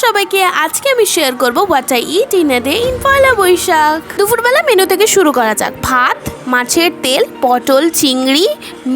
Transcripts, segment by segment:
সবাইকে, আজকে আমি শেয়ার করব what I eat in a day in Poila Boishakh. দুপুরবেলা মেনু থেকে শুরু করা যাক। ভাত, মাছের তেল, পটল, চিংড়ি,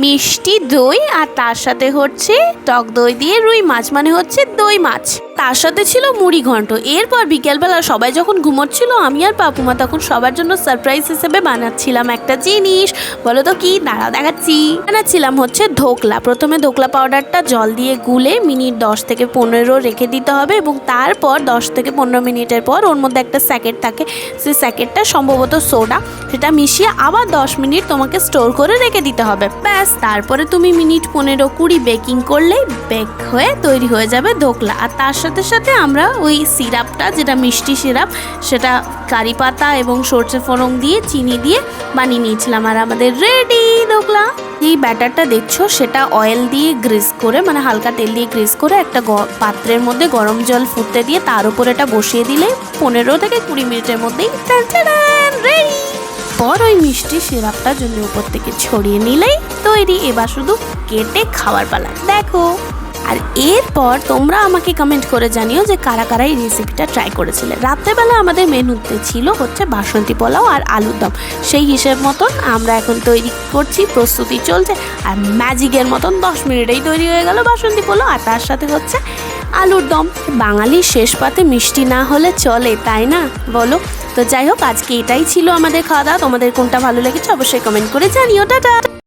মিষ্টি দই, আর তার সাথে হচ্ছে টক দই দিয়ে রুই মাছ, মানে হচ্ছে দই মাছ। তার সাথে ছিল মুড়ি ঘন্ট। এরপর বিকেলবেলা সবাই যখন ঘুমোচ্ছিল, আমি আর পাপুমা তখন সবার জন্য সারপ্রাইজ হিসেবে বানাচ্ছিলাম একটা জিনিস। বলো তো কি? দাঁড়াও দেখাচ্ছি। বানাচ্ছিলাম হচ্ছে ধোকলা। প্রথমে ধোকলা পাউডারটা জল দিয়ে গুলে মিনিট 10 থেকে 15 রেখে দিতে হবে, এবং তারপর 10 থেকে 15 মিনিটের পর ওর মধ্যে একটা স্যাকেট থাকে, সেই স্যাকেটটা সম্ভবত সোডা, সেটা মিশিয়ে আবার 10 মিনিট তোমাকে স্টোর করে রেখে দিতে হবে। ব্যাস, তারপরে তুমি মিনিট 15-20 বেকিং করলেই বেক হয়ে তৈরি হয়ে যাবে ধোকলা। আর তার সাথে সাথে আমরা ওই সিরাপটা, যেটা মিষ্টি সিরাপ, সেটা কারি পাতা এবং সরষে ফোড়ন দিয়ে চিনি দিয়ে বানিয়ে নিয়েছিলাম, আর আমাদের রেডি ধোকলা। এই ব্যাটারটা দেখছো, সেটা অয়েল দিয়ে গ্রিস করে, মানে হালকা তেল দিয়ে গ্রিস করে একটা পাত্রের মধ্যে গরম জল ফুটতে দিয়ে তার উপর এটা বসিয়ে দিলে 15 থেকে 20 মিনিটের মধ্যেই রেডি। পর ওই মিষ্টি সিরাপটা যদি উপর থেকে ছড়িয়ে নিলেই তৈরি। এবার শুধু কেটে খাওয়ার পালা। দেখো, আর এরপর তোমরা আমাকে কমেন্ট করে জানিও যে কারা কারা এই রেসিপিটা ট্রাই করেছিলে। রাত্রেবেলা আমাদের মেনুতে ছিল হচ্ছে বাসন্তী পোলাও আর আলুর দম। সেই হিসেব মতন আমরা এখন তৈরি করছি, প্রস্তুতি চলছে, আর ম্যাজিকের মতন 10 মিনিটেই তৈরি হয়ে গেল বাসন্তী পোলাও, আর তার সাথে হচ্ছে আলুর দম। বাঙালির শেষ পাতে মিষ্টি না হলে চলে, তাই না বলো? তো যাই হোক, আজকে এটাই ছিল আমাদের খাওয়া দাওয়া। তোমাদের কোনটা ভালো লেগেছে অবশ্যই কমেন্ট করে জানিও। টাটা।